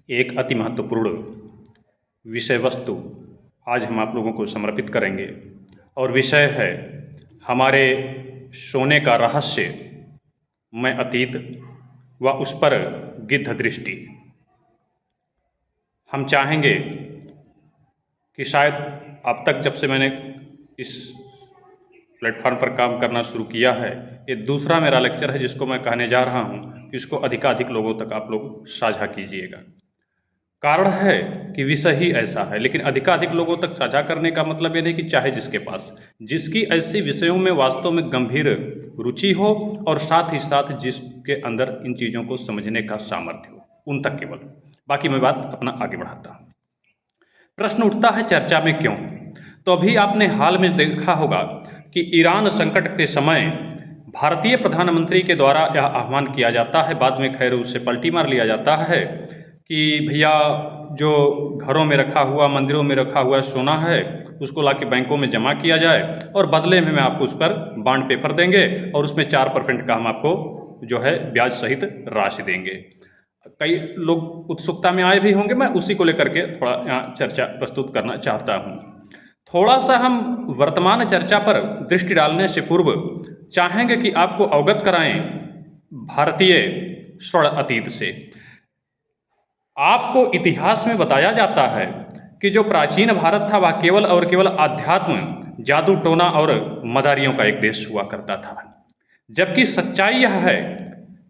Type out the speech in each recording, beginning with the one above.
एक अति महत्वपूर्ण विषय वस्तु आज हम आप लोगों को समर्पित करेंगे और विषय है हमारे सोने का रहस्य मैं अतीत व उस पर गिद्ध दृष्टि। हम चाहेंगे कि शायद अब तक जब से मैंने इस प्लेटफॉर्म पर काम करना शुरू किया है, ये दूसरा मेरा लेक्चर है जिसको मैं कहने जा रहा हूँ कि इसको अधिकाधिक लोगों तक आप लोग साझा कीजिएगा। कारण है कि विषय ही ऐसा है, लेकिन अधिकाधिक लोगों तक साझा करने का मतलब ये नहीं कि चाहे जिसके पास जिसकी ऐसी विषयों में वास्तव में गंभीर रुचि हो और साथ ही साथ जिसके अंदर इन चीज़ों को समझने का सामर्थ्य हो, उन तक केवल। बाकी मैं बात अपना आगे बढ़ाता हूँ। प्रश्न उठता है चर्चा में क्यों? तो अभी आपने हाल में देखा होगा कि ईरान संकट के समय भारतीय प्रधानमंत्री के द्वारा यह आह्वान किया जाता है, बाद में खैर उससे पलटी मार लिया जाता है कि भैया जो घरों में रखा हुआ, मंदिरों में रखा हुआ सोना है उसको लाके बैंकों में जमा किया जाए और बदले में आपको उस पर बॉन्ड पेपर देंगे और उसमें 4% का हम आपको जो है ब्याज सहित राशि देंगे। कई लोग उत्सुकता में आए भी होंगे, मैं उसी को लेकर के थोड़ा यहाँ चर्चा प्रस्तुत करना चाहता हूँ। थोड़ा सा हम वर्तमान चर्चा पर दृष्टि डालने से पूर्व चाहेंगे कि आपको अवगत कराएं भारतीय स्वर्ण अतीत से। आपको इतिहास में बताया जाता है कि जो प्राचीन भारत था वह केवल और केवल आध्यात्म, जादू टोना और मदारियों का एक देश हुआ करता था, जबकि सच्चाई यह है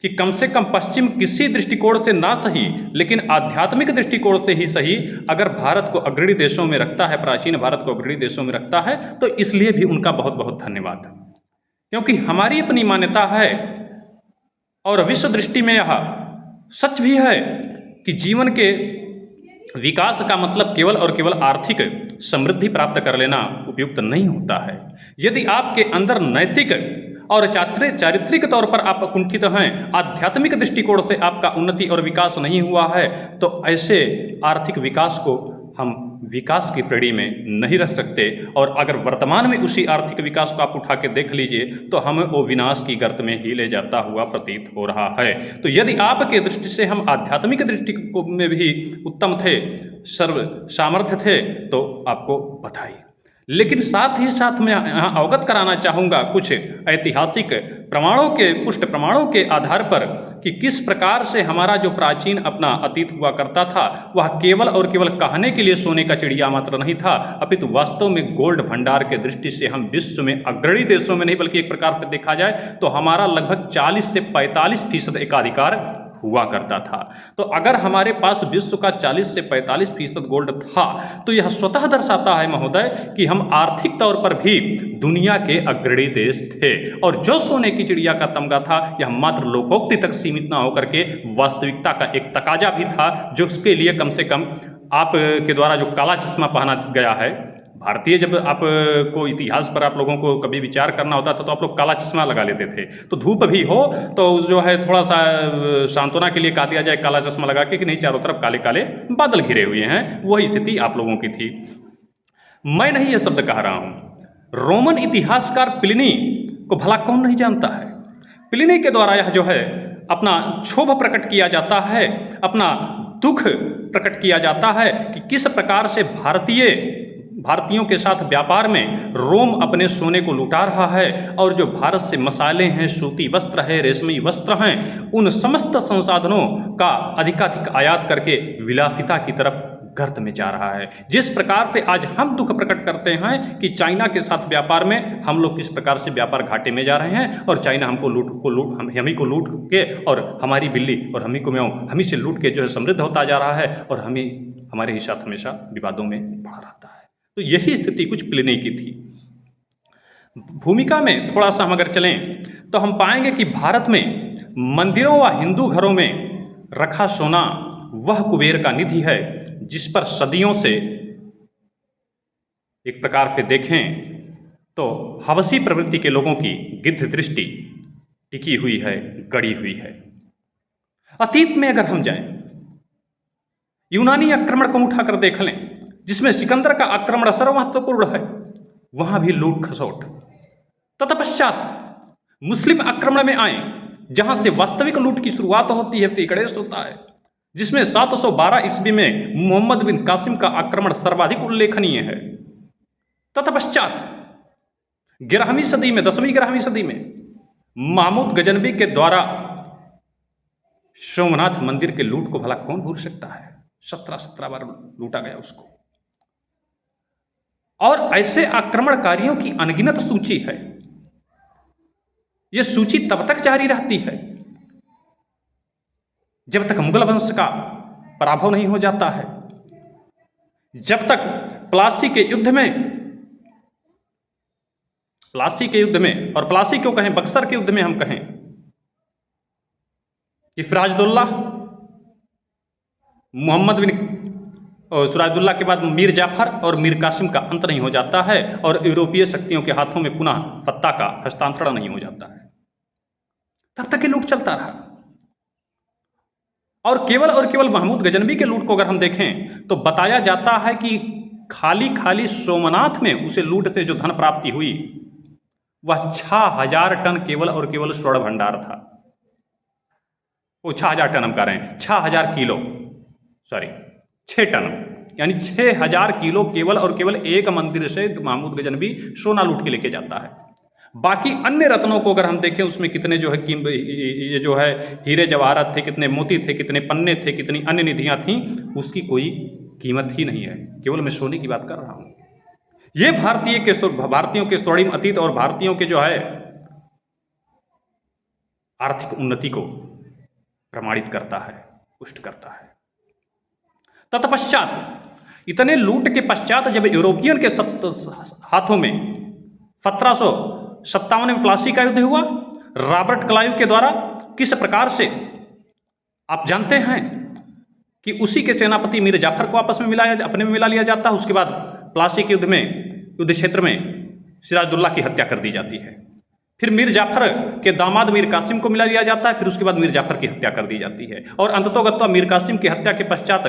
कि कम से कम पश्चिम किसी दृष्टिकोण से ना सही लेकिन आध्यात्मिक दृष्टिकोण से ही सही, अगर भारत को अग्रणी देशों में रखता है, प्राचीन भारत को अग्रणी देशों में रखता है, तो इसलिए भी उनका बहुत बहुत धन्यवाद। क्योंकि हमारी अपनी मान्यता है और विश्व दृष्टि में यह सच भी है कि जीवन के विकास का मतलब केवल और केवल आर्थिक समृद्धि प्राप्त कर लेना उपयुक्त नहीं होता है। यदि आपके अंदर नैतिक और चारित्रिक तौर पर आप कुंठित हैं, आध्यात्मिक दृष्टिकोण से आपका उन्नति और विकास नहीं हुआ है, तो ऐसे आर्थिक विकास को हम विकास की श्रेणी में नहीं रख सकते। और अगर वर्तमान में उसी आर्थिक विकास को आप उठा के देख लीजिए तो हमें वो विनाश की गर्त में ही ले जाता हुआ प्रतीत हो रहा है। तो यदि आपके दृष्टि से हम आध्यात्मिक दृष्टि में भी उत्तम थे, सर्व सामर्थ्य थे, तो आपको बधाई। लेकिन साथ ही साथ मैं यहाँ अवगत कराना चाहूँगा कुछ ऐतिहासिक प्रमाणों के, पुष्ट प्रमाणों के आधार पर कि किस प्रकार से हमारा जो प्राचीन अपना अतीत हुआ करता था वह केवल और केवल कहने के लिए सोने का चिड़िया मात्र नहीं था, अपितु वास्तव में गोल्ड भंडार के दृष्टि से हम विश्व में अग्रणी देशों में नहीं बल्कि एक प्रकार से देखा जाए तो हमारा लगभग 40 से 45% एकाधिकार हुआ करता था। तो अगर हमारे पास विश्व का 40 से 45% गोल्ड था तो यह स्वतः दर्शाता है महोदय कि हम आर्थिक तौर पर भी दुनिया के अग्रणी देश थे। और जो सोने की चिड़िया का तमगा था यह मात्र लोकोक्ति तक सीमित ना होकर के वास्तविकता का एक तकाजा भी था, जो उसके लिए कम से कम आपके द्वारा जो काला चश्मा पहना गया है, भारतीय जब आपको इतिहास पर आप लोगों को कभी विचार करना होता था तो आप लोग काला चश्मा लगा लेते थे। तो धूप भी हो तो जो है थोड़ा सा सांत्वना के लिए कहा दिया जाए काला चश्मा लगा के कि नहीं चारों तरफ काले काले बादल घिरे हुए हैं, वही स्थिति आप लोगों की थी। मैं नहीं ये शब्द कह रहा हूँ, रोमन इतिहासकार प्लिनी को भला कौन नहीं जानता है। प्लिनी के द्वारा यह जो है अपना क्षोभ प्रकट किया जाता है, अपना दुख प्रकट किया जाता है कि किस प्रकार से भारतीयों के साथ व्यापार में रोम अपने सोने को लुटा रहा है और जो भारत से मसाले हैं, सूती वस्त्र है, रेशमी वस्त्र हैं, उन समस्त संसाधनों का अधिकाधिक आयात करके विलासिता की तरफ गर्त में जा रहा है। जिस प्रकार से आज हम दुख प्रकट करते हैं कि चाइना के साथ व्यापार में हम लोग किस प्रकार से व्यापार घाटे में जा रहे हैं और चाइना हमी को लूट के और हमारी बिल्ली और हमी से लूट के जो है समृद्ध होता जा रहा है और हमारे ही साथ हमेशा विवादों में पड़ा रहता है। तो यही स्थिति कुछ प्लिनी की थी। भूमिका में थोड़ा सा हम अगर चलें तो हम पाएंगे कि भारत में मंदिरों व हिंदू घरों में रखा सोना वह कुबेर का निधि है जिस पर सदियों से एक प्रकार से देखें तो हवसी प्रवृत्ति के लोगों की गिद्ध दृष्टि टिकी हुई है, गड़ी हुई है। अतीत में अगर हम जाएं, यूनानी आक्रमण को उठाकर देख लें जिसमें सिकंदर का आक्रमण सर्वमहत्वपूर्ण है, वहां भी लूट खसोट। तत्पश्चात मुस्लिम आक्रमण में आए जहां से वास्तविक लूट की शुरुआत होती है, श्री गणेश होता है, जिसमें 712 ईस्वी में मोहम्मद बिन कासिम का आक्रमण सर्वाधिक उल्लेखनीय है। तत्पश्चात 11वीं सदी में, 10वीं 11वीं सदी में महमूद गजनवी के द्वारा सोमनाथ मंदिर के लूट को भला कौन भूल सकता है। 17 बार लूटा गया उसको। और ऐसे आक्रमणकारियों की अनगिनत सूची है। यह सूची तब तक जारी रहती है जब तक मुगल वंश का पराभव नहीं हो जाता है, जब तक प्लासी के युद्ध में, और प्लासी क्यों कहें, बक्सर के युद्ध में हम कहें कि सिराजुद्दौला, मोहम्मद बिन सिराजुद्दौला के बाद मीर जाफर और मीर कासिम का अंत नहीं हो जाता है और यूरोपीय शक्तियों के हाथों में पुनः सत्ता का हस्तांतरण नहीं हो जाता है, तब तक ये लूट चलता रहा। और केवल महमूद गजनवी के लूट को अगर हम देखें तो बताया जाता है कि खाली सोमनाथ में उसे लूट से जो धन प्राप्ति हुई वह 6000 टन केवल स्वर्ण भंडार था। वो 6000 टन हम कह रहे हैं, 6000 किलो, सॉरी 6 टन, यानी 6000 किलो केवल एक मंदिर से महमूद गजनवी सोना लूट के लेके जाता है। बाकी अन्य रत्नों को अगर हम देखें उसमें कितने जो है ये जो है हीरे जवाहरात थे, कितने मोती थे, कितने पन्ने थे, कितनी अन्य निधियां थीं, उसकी कोई कीमत ही नहीं है। केवल मैं सोने की बात कर रहा हूं। ये भारतीयों के स्वर्णिम अतीत और भारतीयों के जो है आर्थिक उन्नति को प्रमाणित करता है, पुष्ट करता है। तत्पश्चात इतने लूट के पश्चात जब यूरोपियन के हाथों में 1757 में प्लासी का युद्ध हुआ, रॉबर्ट क्लाइव के द्वारा किस प्रकार से आप जानते हैं कि उसी के सेनापति मीर जाफर को आपस में अपने में मिला लिया जाता है। उसके बाद प्लासी के युद्ध क्षेत्र में सिराजुद्दौला की हत्या कर दी जाती है। फिर मीर जाफर के दामाद मीर कासिम को मिला लिया जाता है। फिर उसके बाद मीर जाफर की हत्या कर दी जाती है और अंततोगत्वा मीर कासिम की हत्या के पश्चात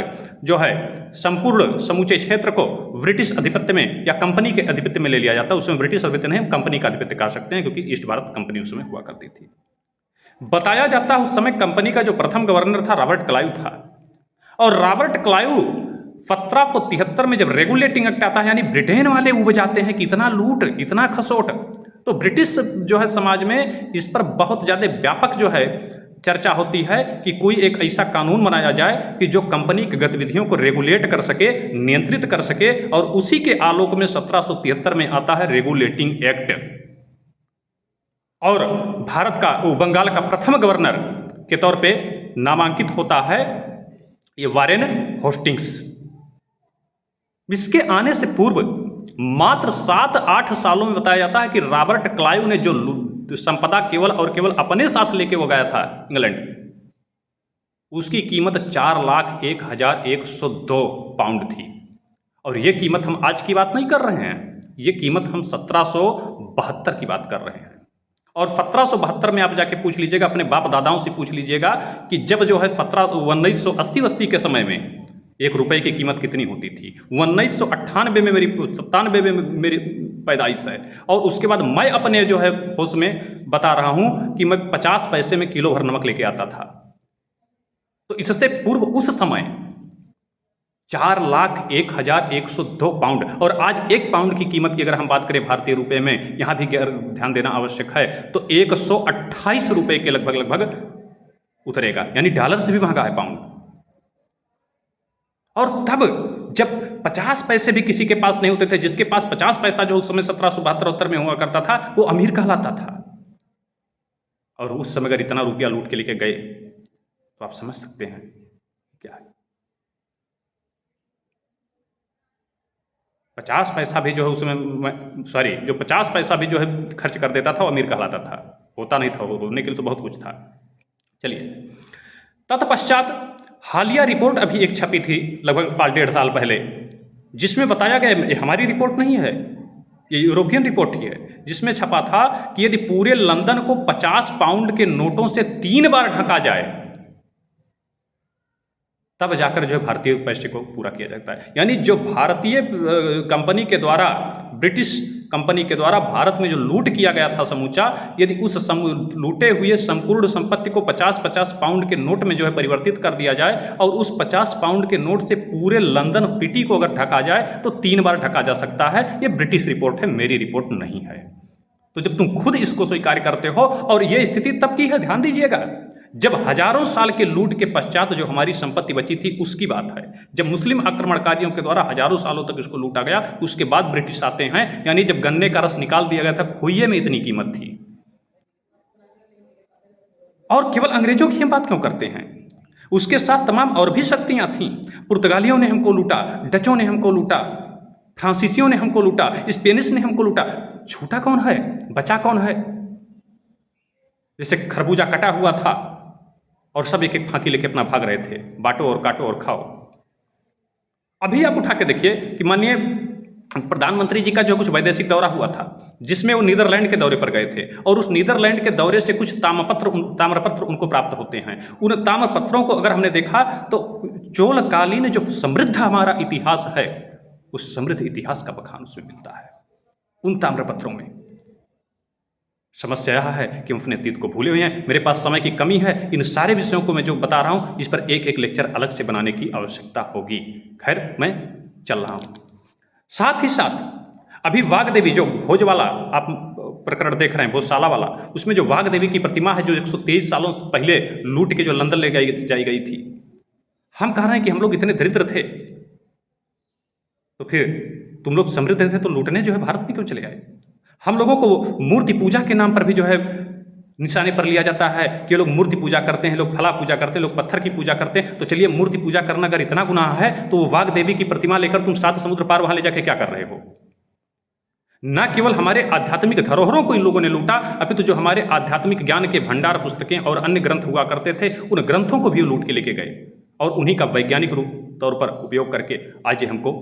जो है संपूर्ण समूचे क्षेत्र को ब्रिटिश आधिपत्य में या कंपनी के आधिपत्य में ले लिया जाता है। उसमें ब्रिटिश आधिपत्य नहीं, कंपनी का आधिपत्य कह सकते हैं, क्योंकि ईस्ट भारत कंपनी उस समय हुआ करती थी। बताया जाता है उस समय कंपनी का जो प्रथम गवर्नर था रॉबर्ट क्लाइव था। और रॉबर्ट क्लाइव 1773 में जब रेगुलेटिंग एक्ट आता है, यानी ब्रिटेन वाले उब जाते हैं कि इतना लूट, इतना खसोट, तो ब्रिटिश जो है समाज में इस पर बहुत ज़्यादा व्यापक जो है चर्चा होती है कि कोई एक ऐसा कानून बनाया जाए कि जो कंपनी की गतिविधियों को रेगुलेट कर सके, नियंत्रित कर सके। और उसी के आलोक में 1773 में आता है रेगुलेटिंग एक्ट और भारत का बंगाल का प्रथम गवर्नर के तौर पे नामांकित होता है ये वारेन होस्टिंग्स। इसके आने से पूर्व मात्र 7-8 सालों में बताया जाता है कि रॉबर्ट क्लाइव ने जो संपदा केवल अपने साथ लेके वो गया था इंग्लैंड, उसकी कीमत 4,01,102 पाउंड थी। और ये कीमत हम आज की बात नहीं कर रहे हैं, ये कीमत हम 1772 की बात कर रहे हैं। और 1772 में आप जाके पूछ लीजिएगा, अपने बाप दादाओं से पूछ लीजिएगा कि जब जो है 1980 के समय में 1 रुपए की कीमत कितनी होती थी। 1998 में 97 में मेरी पैदाइश है और उसके बाद मैं अपने जो है होश में बता रहा हूं कि मैं 50 पैसे में किलो भर नमक लेके आता था। तो इससे पूर्व उस समय 4,01,102 पाउंड, और आज 1 पाउंड की कीमत की अगर हम बात करें भारतीय रुपए में, यहां भी ध्यान देना आवश्यक है, तो 128 रुपए के लगभग उतरेगा, यानी डॉलर से भी महंगा है पाउंड। और तब जब 50 पैसे भी किसी के पास नहीं होते थे, जिसके पास 50 पैसा जो उस समय 1772 में हुआ करता था, वो अमीर कहलाता था। और उस समय अगर इतना रुपया लूट के लेके गए तो आप समझ सकते हैं क्या है। 50 पैसा भी जो है उसमें, सॉरी, जो 50 पैसा भी जो है खर्च कर देता था वो अमीर कहलाता था। होता नहीं था, वो होने के लिए तो बहुत कुछ था। चलिए, तत्पश्चात हालिया रिपोर्ट अभी एक छपी थी लगभग 1.5 साल पहले, जिसमें बताया गया, हमारी रिपोर्ट नहीं है, ये यूरोपियन रिपोर्ट ही है, जिसमें छपा था कि यदि पूरे लंदन को 50 पाउंड के नोटों से 3 बार ढका जाए तब जाकर जो है भारतीय पैसे को पूरा किया जाता है। यानी जो भारतीय कंपनी के द्वारा ब्रिटिश कंपनी के द्वारा भारत में जो लूट किया गया था समूचा, यदि उस लूटे हुए संपूर्ण संपत्ति को 50-50 पाउंड के नोट में जो है परिवर्तित कर दिया जाए और उस 50 पाउंड के नोट से पूरे लंदन सिटी को अगर ढका जाए तो 3 बार ढका जा सकता है। ये ब्रिटिश रिपोर्ट है, मेरी रिपोर्ट नहीं है। तो जब तुम खुद इसको स्वीकार करते हो, और ये स्थिति तब की है, ध्यान दीजिएगा, जब हजारों साल के लूट के पश्चात जो हमारी संपत्ति बची थी उसकी बात है। जब मुस्लिम आक्रमणकारियों के द्वारा हजारों सालों तक इसको लूटा गया, उसके बाद ब्रिटिश आते हैं, यानी जब गन्ने का रस निकाल दिया गया था, खोइये में इतनी कीमत थी। और केवल अंग्रेजों की हम बात क्यों करते हैं, उसके साथ तमाम और भी शक्तियां थीं। पुर्तगालियों ने हमको लूटा, डचों ने हमको लूटा, फ्रांसीसियों ने हमको लूटा, स्पेनिश ने हमको लूटा। छूटा कौन है, बचा कौन है? जैसे खरबूजा कटा हुआ था और सब एक एक फांकी लेके अपना भाग रहे थे, बांटो और काटो और खाओ। अभी आप उठा के देखिए कि माननीय प्रधानमंत्री जी का जो कुछ वैदेशिक दौरा हुआ था, जिसमें वो नीदरलैंड के दौरे पर गए थे, और उस नीदरलैंड के दौरे से कुछ ताम्रपत्र उनको प्राप्त होते हैं। उन ताम्रपत्रों को अगर हमने देखा तो चोलकालीन जो समृद्ध हमारा इतिहास है, उस समृद्ध इतिहास का बखान उसमें मिलता है उन ताम्रपत्रों में। समस्या यह है कि हम अपने अतीत को भूले हुए हैं। मेरे पास समय की कमी है, इन सारे विषयों को मैं जो बता रहा हूं, इस पर एक एक लेक्चर अलग से बनाने की आवश्यकता होगी। खैर, मैं चल रहा हूं। साथ ही साथ अभी वाघ देवी, जो भोज वाला आप प्रकरण देख रहे हैं, भोजशाला वाला, उसमें जो वाघ देवी की प्रतिमा है, जो 123 सालों पहले लूट के जो लंदन ले जाई गई थी, हम कह रहे हैं कि हम लोग इतने दरिद्र थे, तो फिर तुम लोग समृद्ध थे तो लूटने जो है भारत में क्यों चले आए? हम लोगों को मूर्ति पूजा के नाम पर भी जो है निशाने पर लिया जाता है कि लोग मूर्ति पूजा करते हैं, लोग फला पूजा करते हैं, लोग पत्थर की पूजा करते हैं। तो चलिए, मूर्ति पूजा करना अगर इतना गुनाह है तो वो वाघ देवी की प्रतिमा लेकर तुम 7 समुद्र पार वहां ले जाके क्या कर रहे हो? न केवल हमारे आध्यात्मिक धरोहरों को इन लोगों ने लूटा, अपितु जो हमारे आध्यात्मिक ज्ञान के भंडार, पुस्तकें और अन्य ग्रंथ हुआ करते थे, उन ग्रंथों को भी लूट के लेके गए और उन्हीं का वैज्ञानिक रूप तौर पर उपयोग करके आज ये हमको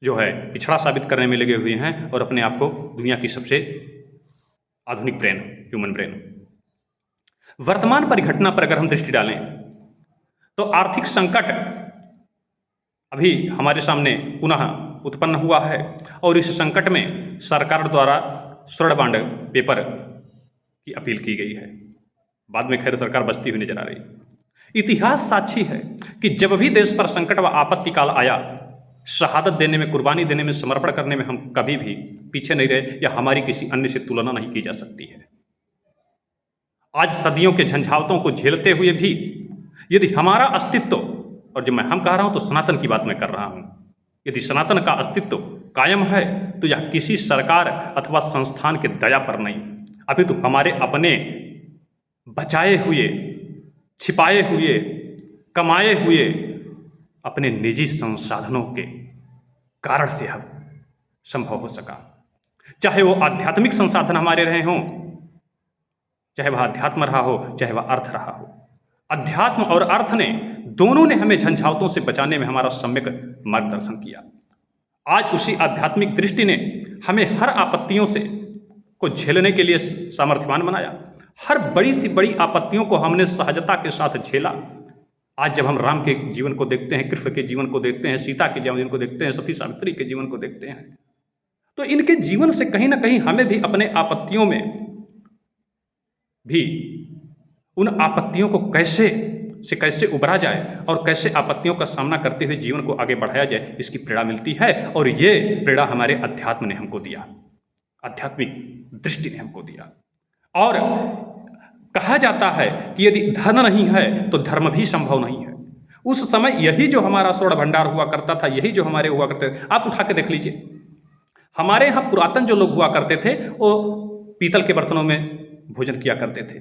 जो है पिछड़ा साबित करने में लगे हुए हैं और अपने आप को दुनिया की सबसे आधुनिक ब्रेन, ह्यूमन ब्रेन। वर्तमान परिघटना पर अगर हम दृष्टि डालें तो आर्थिक संकट अभी हमारे सामने पुनः उत्पन्न हुआ है और इस संकट में सरकार द्वारा स्वर्ण बॉन्ड पेपर की अपील की गई है। बाद में खैर सरकार बचती हुई नजर आ रही। इतिहास साक्षी है कि जब भी देश पर संकट व आपत्ति काल आया, शहादत देने में, कुर्बानी देने में, समर्पण करने में हम कभी भी पीछे नहीं रहे, या हमारी किसी अन्य से तुलना नहीं की जा सकती है। आज सदियों के झंझावतों को झेलते हुए भी यदि हमारा अस्तित्व, और जब मैं हम कह रहा हूं तो सनातन की बात मैं कर रहा हूं, यदि सनातन का अस्तित्व कायम है तो यह किसी सरकार अथवा संस्थान के दया पर नहीं, अभी तो हमारे अपने बचाए हुए, छिपाए हुए, कमाए हुए अपने निजी संसाधनों के कारण से हम संभव हो सका। चाहे वो आध्यात्मिक संसाधन हमारे रहे हों, चाहे वह अध्यात्म रहा हो, चाहे वह अर्थ रहा हो। अध्यात्म और अर्थ ने दोनों ने हमें झंझावतों से बचाने में हमारा सम्यक मार्गदर्शन किया। आज उसी आध्यात्मिक दृष्टि ने हमें हर आपत्तियों से को झेलने के लिए सामर्थ्यवान बनाया। हर बड़ी सी बड़ी आपत्तियों को हमने सहजता के साथ झेला। आज जब हम राम के जीवन को देखते हैं, कृष्ण के जीवन को देखते हैं, सीता के जीवन को देखते हैं, सती सावित्री के जीवन को देखते हैं, तो इनके जीवन से कहीं ना कहीं हमें भी अपने आपत्तियों में भी उन आपत्तियों को कैसे उबरा जाए और कैसे आपत्तियों का सामना करते हुए जीवन को आगे बढ़ाया जाए, इसकी प्रेरणा मिलती है। और ये प्रेरणा हमारे अध्यात्म ने हमको दिया, आध्यात्मिक दृष्टि ने हमको दिया। और कहा जाता है कि यदि धन नहीं है तो धर्म भी संभव नहीं है। उस समय यही जो हमारा स्वर्ण भंडार हुआ करता था, यही जो हमारे हुआ करते थे, आप उठा के देख लीजिए, हमारे यहाँ पुरातन जो लोग हुआ करते थे वो पीतल के बर्तनों में भोजन किया करते थे।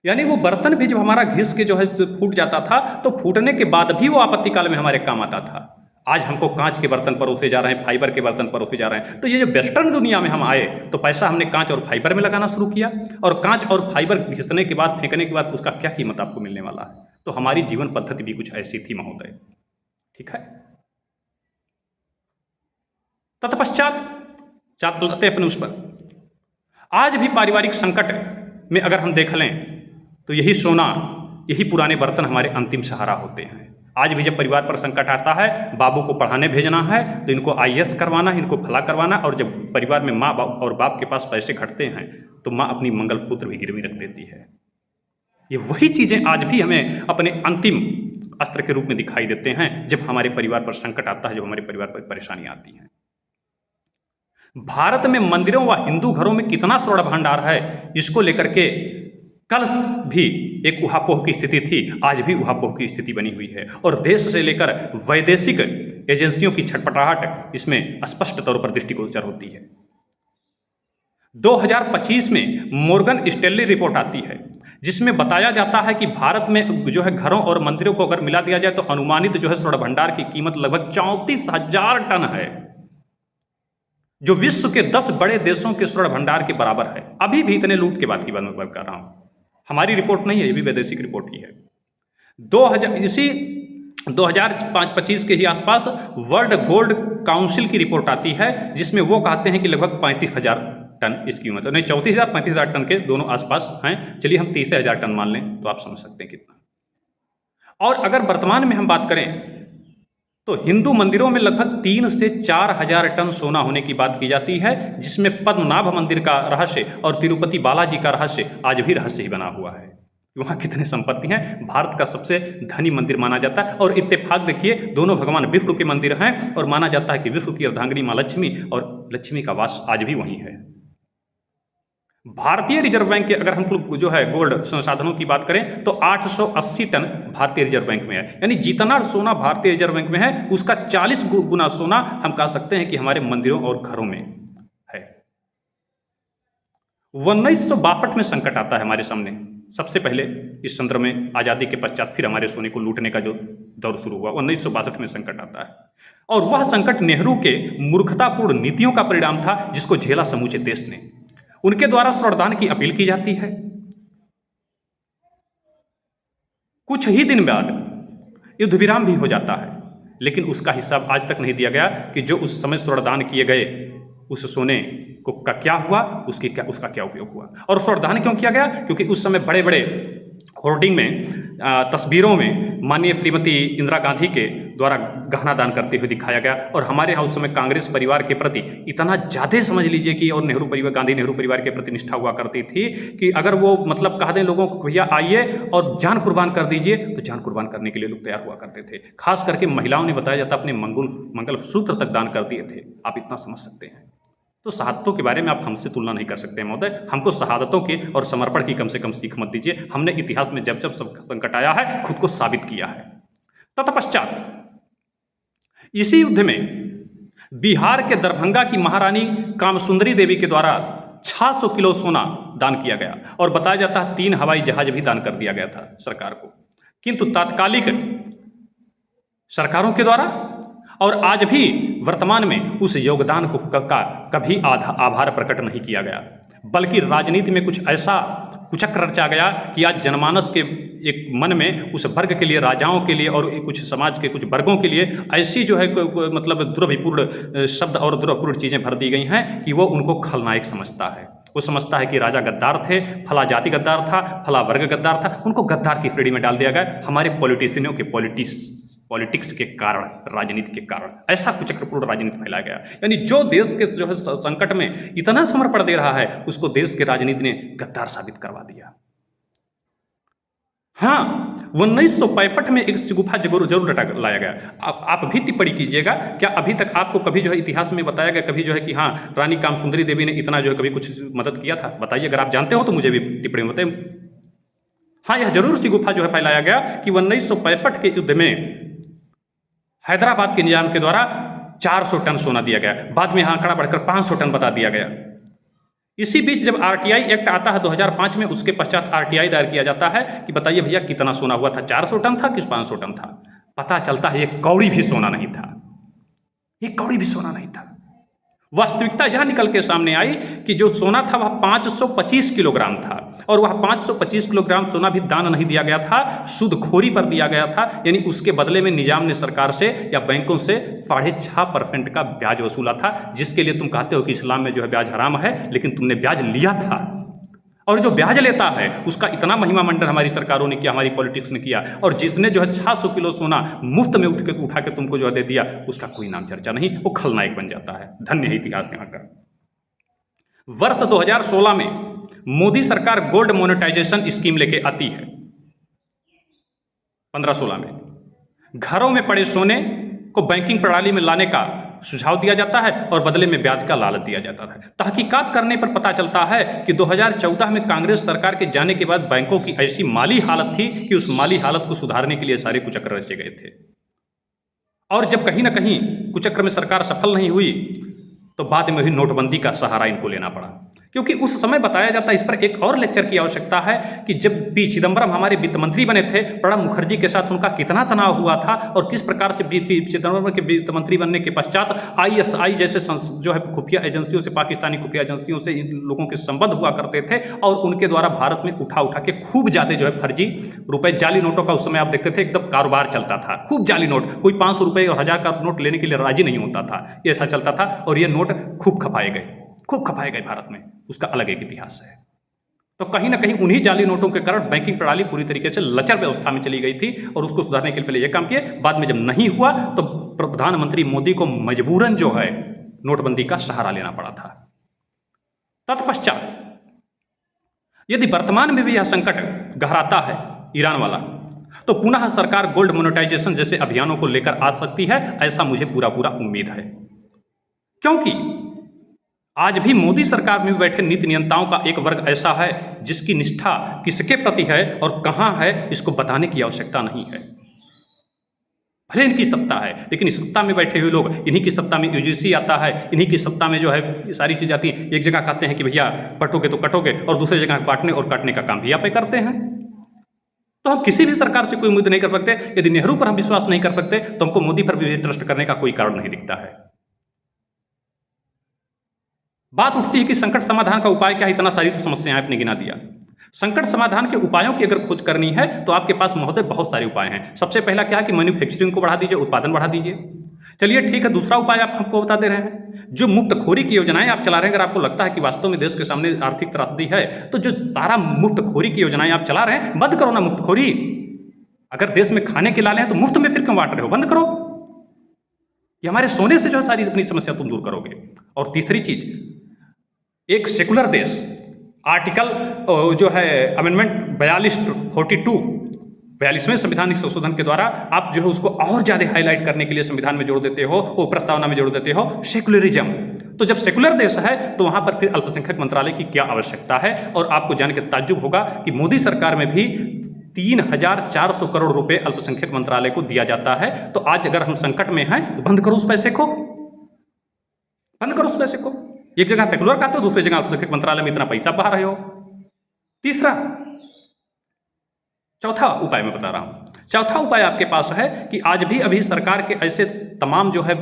यानी वो बर्तन भी जब हमारा घिस के जो है फूट जाता था तो फूटने के बाद भी वो आपत्ति काल में हमारे काम आता था। आज हमको कांच के बर्तन परोसे जा रहे हैं, फाइबर के बर्तन परोसे जा रहे हैं। तो ये जो वेस्टर्न दुनिया में हम आए तो पैसा हमने कांच और फाइबर में लगाना शुरू किया, और कांच और फाइबर घिसने के बाद, फेंकने के बाद उसका क्या कीमत आपको मिलने वाला है। तो हमारी जीवन पद्धति भी कुछ ऐसी थी महोदय, ठीक है। तत्पश्चात चाहते अपने उस पर आज भी पारिवारिक संकट में अगर हम देख लें तो यही सोना, यही पुराने बर्तन हमारे अंतिम सहारा होते हैं। आज भी जब परिवार पर संकट आता है, बाबू को पढ़ाने भेजना है तो इनको आईएएस करवाना है, इनको फला करवाना, और जब परिवार में माँ और बाप के पास पैसे घटते हैं तो माँ अपनी मंगलसूत्र भी गिरवी रख देती है। ये वही चीज़ें आज भी हमें अपने अंतिम अस्त्र के रूप में दिखाई देते हैं जब हमारे परिवार पर संकट आता है, जब हमारे परिवार पर परेशानी आती है। भारत में मंदिरों व हिंदू घरों में कितना स्वर्ण भंडार है, इसको लेकर के कल भी एक उहापोह की स्थिति थी, आज भी उहापोह की स्थिति बनी हुई है, और देश से लेकर वैदेशिक एजेंसियों की छटपटाहट इसमें स्पष्ट तौर पर दृष्टिगोचर होती है। 2025 में मॉर्गन स्टैनली रिपोर्ट आती है जिसमें बताया जाता है कि भारत में जो है घरों और मंदिरों को अगर मिला दिया जाए तो अनुमानित जो है स्वर्ण भंडार की कीमत लगभग 34,000 टन है, जो विश्व के 10 बड़े देशों के स्वर्ण भंडार के बराबर है। अभी भी इतने लूट के बाद की बात कर रहा हूं, हमारी रिपोर्ट नहीं है, ये भी वैदेशिक रिपोर्ट ही है। 2025 के ही आसपास वर्ल्ड गोल्ड काउंसिल की रिपोर्ट आती है जिसमें वो कहते हैं कि लगभग 35,000 टन इसकी कीमत, नहीं 34,000 35,000 टन के दोनों आसपास हैं। चलिए हम 30,000 टन मान लें तो आप समझ सकते हैं कितना। और अगर वर्तमान में हम बात करें तो हिंदू मंदिरों में लगभग 3 से 4,000 टन सोना होने की बात की जाती है, जिसमें पद्मनाभ मंदिर का रहस्य और तिरुपति बालाजी का रहस्य आज भी रहस्य ही बना हुआ है। वहाँ कितने संपत्ति हैं, भारत का सबसे धनी मंदिर माना जाता है। और इत्तेफाक देखिए, दोनों भगवान विष्णु के मंदिर हैं और माना जाता है कि विष्णु की अर्धांगिनी माँ लक्ष्मी और लक्ष्मी का वास आज भी वहीं है। भारतीय रिजर्व बैंक के अगर हम लोग जो है गोल्ड संसाधनों की बात करें तो 880 टन भारतीय रिजर्व बैंक में है, यानी जितना सोना भारतीय रिजर्व बैंक में है उसका 40 गुना सोना हम कह सकते हैं कि हमारे मंदिरों और घरों में है। 1962 में संकट आता है हमारे सामने, सबसे पहले इस संदर्भ में आज़ादी के पश्चात फिर हमारे सोने को लूटने का जो दौर शुरू हुआ, 1962 में संकट आता है। और वह संकट नेहरू के मूर्खतापूर्ण नीतियों का परिणाम था जिसको झेला समूचे देश ने। उनके द्वारा स्वर्ण की अपील की जाती है, कुछ ही दिन बाद युद्ध विराम भी हो जाता है, लेकिन उसका हिसाब आज तक नहीं दिया गया कि जो उस समय स्वर्ण किए गए उस सोने को का क्या हुआ, उसका क्या उपयोग हुआ। और स्वर्ण क्यों किया गया, क्योंकि उस समय बड़े बड़े होर्डिंग में तस्वीरों में माननीय श्रीमती इंदिरा गांधी के द्वारा गहना दान करते हुए दिखाया गया। और हमारे यहाँ उस समय कांग्रेस परिवार के प्रति इतना ज़्यादा समझ लीजिए कि, और गांधी नेहरू परिवार के प्रति निष्ठा हुआ करती थी कि अगर वो मतलब कह दें लोगों को भैया आइए और जान कुर्बान कर दीजिए, तो जान कुर्बान करने के लिए लोग तैयार हुआ करते थे। खास करके महिलाओं ने बताया जाता अपने मंगलसूत्र तक दान कर दिए थे। आप इतना समझ सकते हैं। तो शहादतों के बारे में आप हमसे तुलना नहीं कर सकते महोदय। हमको शहादतों की और समर्पण की कम से कम सीख मत दीजिए। हमने इतिहास में जब जब संकट आया है खुद को साबित किया है। तत्पश्चात इसी युद्ध में बिहार के दरभंगा की महारानी कामसुंदरी देवी के द्वारा 600 किलो सोना दान किया गया और बताया जाता है 3 हवाई जहाज भी दान कर दिया गया था सरकार को, किंतु तात्कालिक सरकारों के द्वारा और आज भी वर्तमान में उस योगदान को कभी आभार प्रकट नहीं किया गया, बल्कि राजनीति में कुछ ऐसा कुचक्र रचा गया कि आज जनमानस के एक मन में उस वर्ग के लिए, राजाओं के लिए और कुछ समाज के कुछ वर्गों के लिए ऐसी जो है मतलब दुर्भावपूर्ण शब्द और दुर्भावपूर्ण चीज़ें भर दी गई हैं कि वो उनको खलनायक समझता है। वो समझता है कि राजा गद्दार थे, फला जाति गद्दार था, फला वर्ग गद्दार था, उनको गद्दार की श्रेणी में डाल दिया गया हमारे पॉलिटिशियनों के पॉलिटिक्स के कारण, राजनीति के कारण ऐसा कुचक्रपूर्ण राजनीति फैलाया गया। यानी जो देश के जो है संकट में इतना समर्पण दे रहा है उसको देश के राजनीति ने गद्दार साबित करवा दिया। हाँ, 1965 में एक गुफा जरूर लाया गया। आप भी टिप्पणी कीजिएगा, क्या अभी तक आपको कभी जो है इतिहास में बताया गया कभी जो है कि हाँ रानी कामसुंदरी देवी ने इतना जो है कभी कुछ मदद किया था? बताइए, अगर आप जानते हो तो मुझे भी टिप्पणी बताइए। हाँ, यह जरूर सी गुफा जो है फैलाया गया कि 1965 के युद्ध में हैदराबाद के निजाम के द्वारा 400 टन सोना दिया गया, बाद में यहाँ आंकड़ा बढ़कर 500 टन बता दिया गया। इसी बीच जब आरटीआई एक्ट आता है 2005 में, उसके पश्चात आरटीआई दायर किया जाता है कि बताइए भैया कितना सोना हुआ था, 400 टन था कि 500 टन था? पता चलता है एक कौड़ी भी सोना नहीं था, एक कौड़ी भी सोना नहीं था। वास्तविकता यह निकल के सामने आई कि जो सोना था वह 525 किलोग्राम था, और वह 525 किलोग्राम सोना भी दान नहीं दिया गया था, सूदखोरी पर दिया गया था। यानी उसके बदले में निजाम ने सरकार से या बैंकों से 6.5% का ब्याज वसूला था, जिसके लिए तुम कहते हो कि इस्लाम में जो है ब्याज हराम है, लेकिन तुमने ब्याज लिया था। और जो ब्याज लेता है उसका इतना महिमा मंडन हमारी सरकारों ने किया, हमारी पॉलिटिक्स ने किया, और जिसने जो है 600 किलो सोना मुफ्त में उठा के तुमको जो है दे दिया, उसका कोई नाम चर्चा नहीं, वो खलनायक बन जाता है। धन्य है इतिहास यहाँ का। वर्ष 2016 में मोदी सरकार गोल्ड मोनेटाइजेशन स्कीम लेके आती है। 15-16 में घरों में पड़े सोने को बैंकिंग प्रणाली में लाने का सुझाव दिया जाता है और बदले में ब्याज का लालच दिया जाता है। तहकीकात करने पर पता चलता है कि 2014 में कांग्रेस सरकार के जाने के बाद बैंकों की ऐसी माली हालत थी कि उस माली हालत को सुधारने के लिए सारे कुचक्र रचे गए थे। और जब कहीं ना कहीं कुचक्र में सरकार सफल नहीं हुई तो बाद में भी नोटबंदी का सहारा इनको लेना पड़ा, क्योंकि उस समय बताया जाता है, इस पर एक और लेक्चर की आवश्यकता है कि जब पी चिदम्बरम हमारे वित्त मंत्री बने थे, प्रणब मुखर्जी के साथ उनका कितना तनाव हुआ था और किस प्रकार से पी चिदम्बरम के वित्त मंत्री बनने के पश्चात ISI जैसे जो है खुफिया एजेंसियों से, पाकिस्तानी खुफिया एजेंसियों से इन लोगों के संबंध हुआ करते थे और उनके द्वारा भारत में उठा के खूब ज़्यादा जो है फर्जी रुपए, जाली नोटों का उस समय आप देखते थे एकदम कारोबार चलता था, खूब जाली नोट, कोई 500 रुपये और 1000 का नोट लेने के लिए राजी नहीं होता था, ऐसा चलता था। और ये नोट खूब खपाए गए भारत में, उसका अलग एक इतिहास है। तो कहीं ना कहीं उन्हीं जाली नोटों के कारण बैंकिंग प्रणाली पूरी तरीके से लचर व्यवस्था में चली गई थी और उसको सुधारने के लिए पहले यह काम किए, बाद में जब नहीं हुआ तो प्रधानमंत्री मोदी को मजबूरन जो है नोटबंदी का सहारा लेना पड़ा था। तत्पश्चात यदि वर्तमान में भी यह संकट गहराता है ईरान वाला, तो पुनः सरकार गोल्ड मोनेटाइजेशन जैसे अभियानों को लेकर आ सकती है, ऐसा मुझे पूरा उम्मीद है। क्योंकि आज भी मोदी सरकार में बैठे नीति नियंताओं का एक वर्ग ऐसा है जिसकी निष्ठा किसके प्रति है और कहां है इसको बताने की आवश्यकता नहीं है। भले इनकी सत्ता है, लेकिन इस सत्ता में बैठे हुए लोग, इन्हीं की सत्ता में UGC आता है, इन्हीं की सत्ता में जो है सारी चीज़ आती है। एक जगह कहते हैं कि भैया पटोगे तो कटोगे और दूसरी जगह बांटने और काटने का काम भी आप करते हैं। तो हम किसी भी सरकार से कोई उम्मीद नहीं कर सकते। यदि नेहरू पर हम विश्वास नहीं कर सकते तो हमको मोदी पर भी ट्रस्ट करने का कोई कारण नहीं दिखता है। बात उठती है कि संकट समाधान का उपाय क्या है, इतना सारी तो समस्याएं आपने गिना दिया। संकट समाधान के उपायों की अगर खोज करनी है तो आपके पास महोदय बहुत सारे उपाय हैं। सबसे पहला क्या है कि मैन्युफैक्चरिंग को बढ़ा दीजिए, उत्पादन बढ़ा दीजिए। चलिए ठीक है, दूसरा उपाय आप हमको बता दे रहे हैं, जो मुफ्तखोरी की योजनाएं आप चला रहे हैं, अगर आपको लगता है कि वास्तव में देश के सामने आर्थिक त्रासदी है तो जो सारा मुफ्तखोरी की योजनाएं आप चला रहे हैं बंद करो ना मुफ्तखोरी। अगर देश में खाने के लाले हैं तो मुफ्त में फिर क्यों बांट रहे हो, बंद करो। ये हमारे सोने से जो है सारी अपनी समस्या तुम दूर करोगे। और तीसरी चीज, एक सेकुलर देश आर्टिकल जो है अमेंडमेंट 42वें संविधानिक संशोधन के द्वारा आप जो है उसको और ज्यादा हाईलाइट करने के लिए संविधान में जोड़ देते हो, वो प्रस्तावना में जोड़ देते हो सेकुलरिज्म। तो जब सेकुलर देश है तो वहां पर फिर अल्पसंख्यक मंत्रालय की क्या आवश्यकता है। और आपको जान के ताज्जुब होगा कि मोदी सरकार में भी 3400 करोड़ रुपए अल्पसंख्यक मंत्रालय को दिया जाता है। तो आज अगर हम संकट में हैं तो बंद करो उस पैसे को, बंद करो उस पैसे को। एक जगह सेकुलर का तो दूसरी जगह अल्पसंख्यक मंत्रालय में इतना पैसा बहा रहे हो। चौथा उपाय मैं बता रहा हूं। चौथा उपाय आपके पास है कि आज भी अभी सरकार के ऐसे तमाम जो है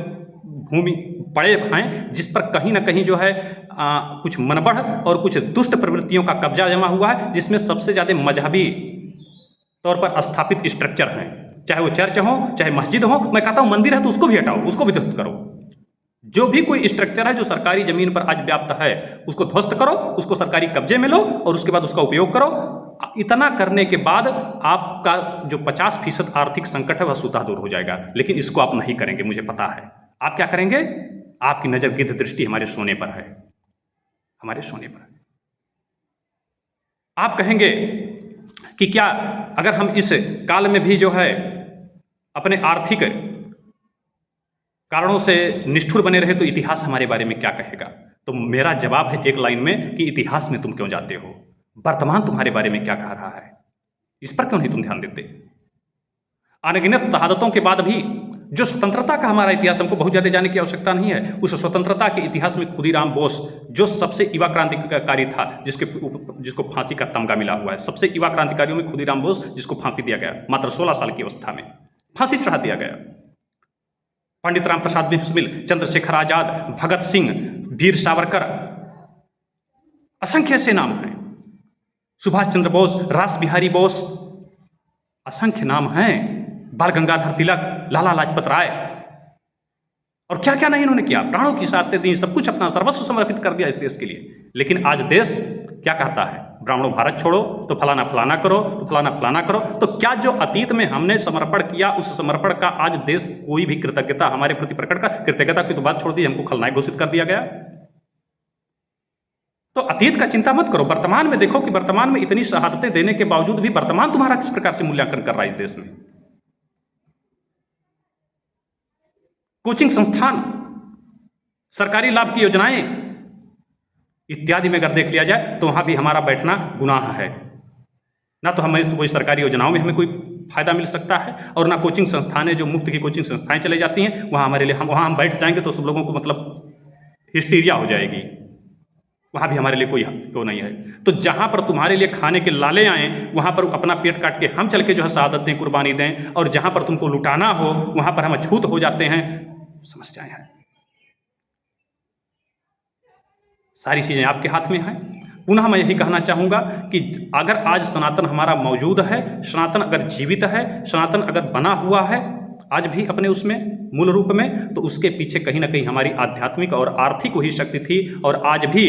भूमि पड़े हैं जिस पर कहीं ना कहीं जो है कुछ मनबढ़ और कुछ दुष्ट प्रवृत्तियों का कब्जा जमा हुआ है, जिसमें सबसे ज्यादा मजहबी तौर पर स्थापित स्ट्रक्चर हैं, चाहे वो चर्च हो चाहे मस्जिद हो। मैं कहता हूं मंदिर है तो उसको भी हटाओ, उसको भी ध्वस्त करो। जो भी कोई स्ट्रक्चर है जो सरकारी जमीन पर आज व्याप्त है उसको ध्वस्त करो, उसको सरकारी कब्जे में लो और उसके बाद उसका उपयोग करो। इतना करने के बाद आपका जो 50% आर्थिक संकट है वह स्वतः दूर हो जाएगा। लेकिन इसको आप नहीं करेंगे, मुझे पता है। आप क्या करेंगे? आपकी नजर गिद्ध दृष्टि हमारे सोने पर है, हमारे सोने पर। आप कहेंगे कि क्या अगर हम इस काल में भी जो है अपने आर्थिक कारणों से निष्ठुर बने रहे तो इतिहास हमारे बारे में क्या कहेगा? तो मेरा जवाब है एक लाइन में कि इतिहास में तुम क्यों जाते हो, वर्तमान तुम्हारे बारे में क्या कह रहा है, इस पर क्यों नहीं तुम ध्यान देते? अनगिनत शहादतों के बाद भी जो स्वतंत्रता का हमारा इतिहास, हमको बहुत ज्यादा जानने की आवश्यकता नहीं है। उस स्वतंत्रता के इतिहास में खुदीराम बोस जो सबसे युवा क्रांतिकारी था, जिसको फांसी का तमगा मिला हुआ है, सबसे युवा क्रांतिकारियों में खुदीराम बोस, जिसको फांसी दिया गया, मात्र 16 साल की अवस्था में फांसी चढ़ा दिया गया। पंडित राम प्रसाद बिस्मिल, चंद्रशेखर आजाद, भगत सिंह, वीर सावरकर, असंख्य ऐसे नाम हैं, सुभाष चंद्र बोस, रास बिहारी बोस, असंख्य नाम हैं, बाल गंगाधर तिलक, लाला लाजपत राय, और क्या क्या नहीं इन्होंने किया। प्राणों की साथ दी, सब कुछ अपना सर्वस्व समर्पित कर दिया इस देश के लिए। लेकिन आज देश क्या कहता है, ब्राह्मणों भारत छोड़ो तो फलाना फलाना करो, तो फलाना फलाना करो। तो क्या जो अतीत में हमने समर्पण किया, उस समर्पण का आज देश कोई भी कृतज्ञता हमारे प्रति प्रकट का? कृतज्ञता की तो बात छोड़ दी, हमको खलनायक घोषित कर दिया गया। तो अतीत का चिंता मत करो, वर्तमान में देखो कि वर्तमान में इतनी शहादतें देने के बावजूद भी वर्तमान तुम्हारा किस प्रकार से मूल्यांकन कर रहा है इस देश में। कोचिंग संस्थान, सरकारी लाभ की योजनाएं इत्यादि में अगर देख लिया जाए तो वहां भी हमारा बैठना गुनाह है। ना तो हमें कोई सरकारी योजनाओं में हमें कोई फायदा मिल सकता है, और ना कोचिंग संस्थानें जो मुफ्त की कोचिंग संस्थाएं चलाई जाती हैं वहाँ हमारे लिए वहाँ हम बैठ जाएंगे तो सब लोगों को मतलब हिस्टीरिया हो जाएगी, वहाँ भी हमारे लिए कोई वो नहीं है। तो जहाँ पर तुम्हारे लिए खाने के लाले आए वहाँ पर अपना पेट काट के हम चल के जो है शहादत दें, कुर्बानी दें, और जहाँ पर तुमको लुटाना हो वहाँ पर हम अछूत हो जाते हैं। समस्याएं हैं, सारी चीज़ें आपके हाथ में हैं। पुनः मैं यही कहना चाहूँगा कि अगर आज सनातन हमारा मौजूद है, सनातन अगर जीवित है, सनातन अगर बना हुआ है आज भी अपने उसमें मूल रूप में, तो उसके पीछे कहीं ना कहीं हमारी आध्यात्मिक और आर्थिक वही शक्ति थी, और आज भी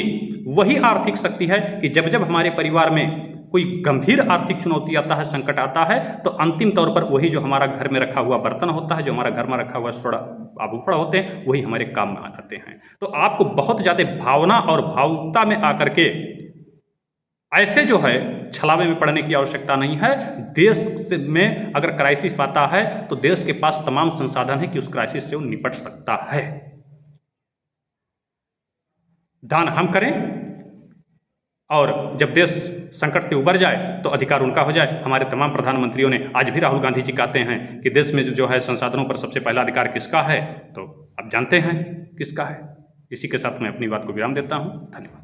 वही आर्थिक शक्ति है कि जब जब हमारे परिवार में कोई गंभीर आर्थिक चुनौती आता है, संकट आता है, तो अंतिम तौर पर वही जो हमारा घर में रखा हुआ बर्तन होता है, जो हमारा घर में रखा हुआ स्वर्ण आभूषण होते हैं, वही हमारे काम में आते हैं। तो आपको बहुत ज़्यादा भावना और भावुकता में आकर के ऐसे जो है छलावे में पड़ने की आवश्यकता नहीं है। देश में अगर क्राइसिस आता है तो देश के पास तमाम संसाधन है कि उस क्राइसिस से वो निपट सकता है। दान हम करें, और जब देश संकट से उबर जाए तो अधिकार उनका हो जाए। हमारे तमाम प्रधानमंत्रियों ने, आज भी राहुल गांधी जी कहते हैं कि देश में जो है संसाधनों पर सबसे पहला अधिकार किसका है, तो आप जानते हैं किसका है। इसी के साथ मैं अपनी बात को विराम देता हूँ। धन्यवाद।